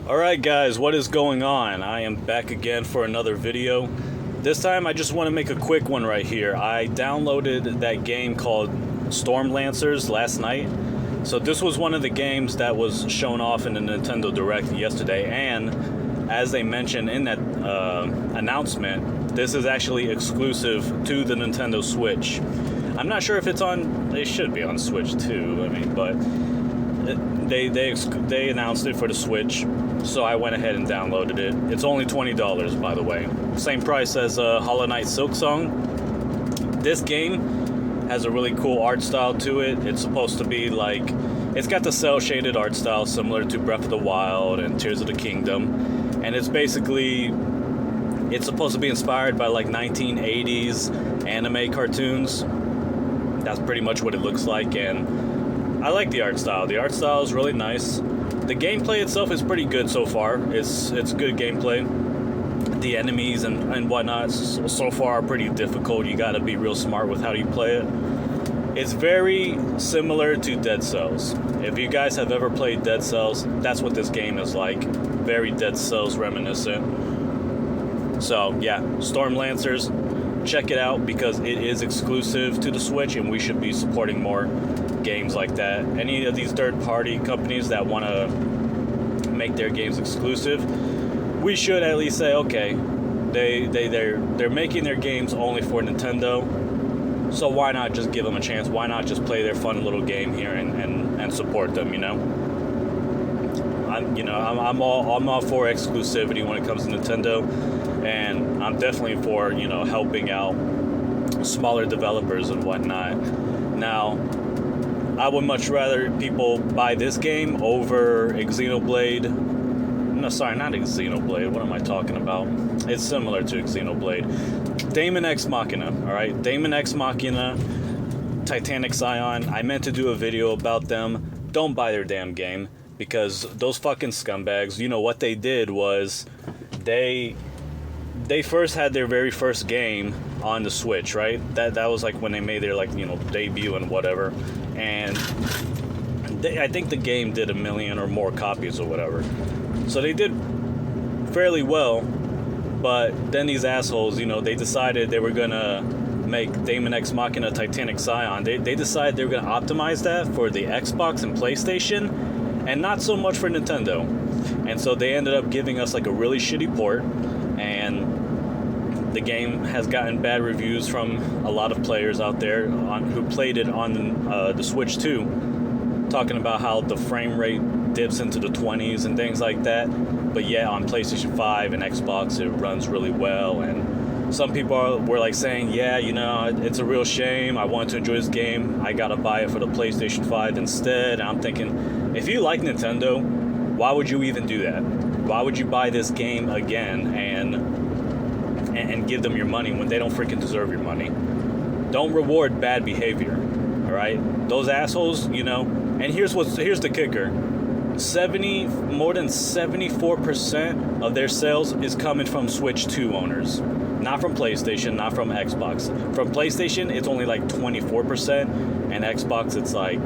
Alright guys, what is going on? I am back again for another video. This time I just want to make a quick one right here. I downloaded that game called Stormlancers last night. So this was one of the games that was shown off in the Nintendo Direct yesterday, and as they mentioned in that announcement, this is actually exclusive to the Nintendo Switch. I'm not sure if it's on, it should be on Switch too, but they announced it for the Switch, so I went ahead and downloaded it. It's only $20, by the way. Same price as Hollow Knight Silksong. This game has a really cool art style to it. It's supposed to be like, it's got the cel-shaded art style similar to Breath of the Wild and Tears of the Kingdom, and it's supposed to be inspired by like 1980s anime cartoons. That's pretty much what it looks like, and I like the art style. The art style is really nice. The gameplay itself is pretty good so far. It's good gameplay. The enemies and whatnot so far are pretty difficult. You gotta be real smart with how you play it. It's very similar to Dead Cells. If you guys have ever played Dead Cells, that's what this game is like. Very Dead Cells reminiscent. So yeah, Stormlancers, check it out because it is exclusive to the Switch, and we should be supporting more games like that. Any of these third-party companies that want to make their games exclusive, we should at least say, okay, they're making their games only for Nintendo, so why not just give them a chance? Why not just play their fun little game here and support them? I'm all for exclusivity when it comes to Nintendo, and I'm definitely for helping out smaller developers and whatnot. Now, I would much rather people buy this game over Xenoblade. No, sorry, not Xenoblade. What am I talking about? It's similar to Xenoblade. Daemon X Machina, alright? Daemon X Machina, Titanic Scion. I meant to do a video about them. Don't buy their damn game, because those fucking scumbags, what they did was they first had their very first game on the Switch, right? That was like when they made their debut and whatever. And I think the game did 1 million or more copies or whatever. So they did fairly well, but then these assholes, they decided they were gonna make Daemon X Machina Titanic Scion. They decided they were gonna optimize that for the Xbox and PlayStation, and not so much for Nintendo. And so they ended up giving us like a really shitty port, and the game has gotten bad reviews from a lot of players out there who played it on the Switch too, talking about how the frame rate dips into the 20s and things like that. But yeah, on PlayStation 5 and Xbox it runs really well, and some people were like saying, yeah, it's a real shame. I wanted to enjoy this game. I gotta buy it for the PlayStation 5 instead. And I'm thinking, if you like Nintendo, why would you even do that? Why would you buy this game again and give them your money when they don't freaking deserve your money? Don't reward bad behavior, all right? Those assholes, and here's the kicker. More than 74% of their sales is coming from Switch 2 owners. Not from PlayStation, not from Xbox. From PlayStation, it's only like 24%, and Xbox, it's like,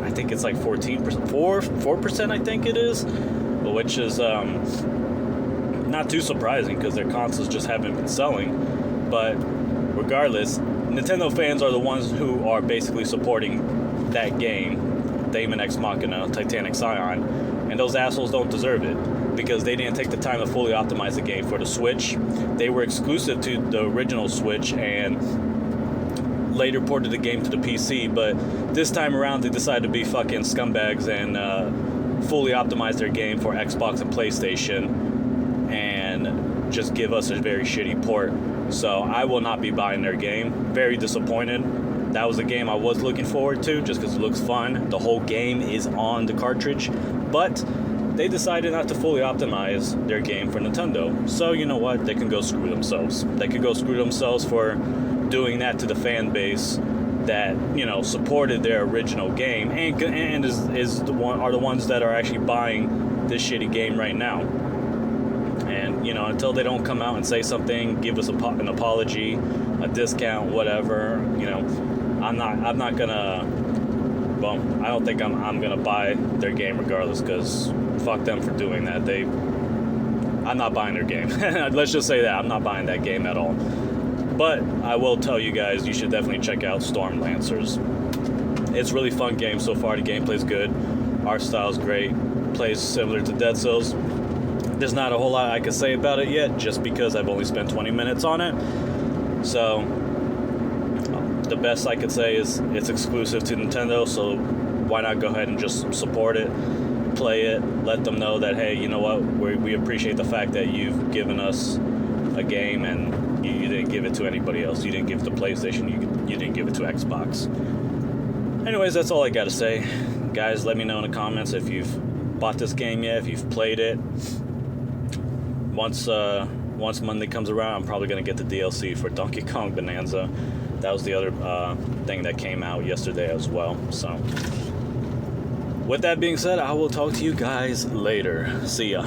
I think it's like 14%, 4%, I think it is, which is not too surprising because their consoles just haven't been selling. But regardless, Nintendo fans are the ones who are basically supporting that game, Daemon X Machina Titanic Scion, and those assholes don't deserve it because they didn't take the time to fully optimize the game for the Switch. They were exclusive to the original Switch and later ported the game to the PC, but this time around they decided to be fucking scumbags and fully optimize their game for Xbox and PlayStation and just give us a very shitty port. So I will not be buying their game. Very disappointed. That was a game I was looking forward to just because it looks fun. The whole game is on the cartridge, but they decided not to fully optimize their game for Nintendo. So you know what? They can go screw themselves. They can go screw themselves for doing that to the fan base that supported their original game and are the ones that are actually buying this shitty game right now. And until they don't come out and say something, give us an apology, a discount, whatever, I'm not gonna well, I don't think I'm gonna buy their game regardless, because fuck them for doing that. I'm not buying their game. Let's just say that I'm not buying that game at all. But I will tell you guys, you should definitely check out Storm Lancers. It's a really fun game so far. The gameplay's good, art style's great, plays similar to Dead Cells. There's not a whole lot I can say about it yet, just because I've only spent 20 minutes on it. So the best I could say is it's exclusive to Nintendo, so why not go ahead and just support it, play it, let them know that, hey, you know what, we appreciate the fact that you've given us a game and you didn't give it to anybody else. You didn't give it to PlayStation, you didn't give it to Xbox. Anyways, that's all I gotta say. Guys, let me know in the comments if you've bought this game yet, if you've played it. Once Monday comes around, I'm probably gonna get the DLC for Donkey Kong Bonanza. That was the other thing that came out yesterday as well. So, with that being said, I will talk to you guys later. See ya.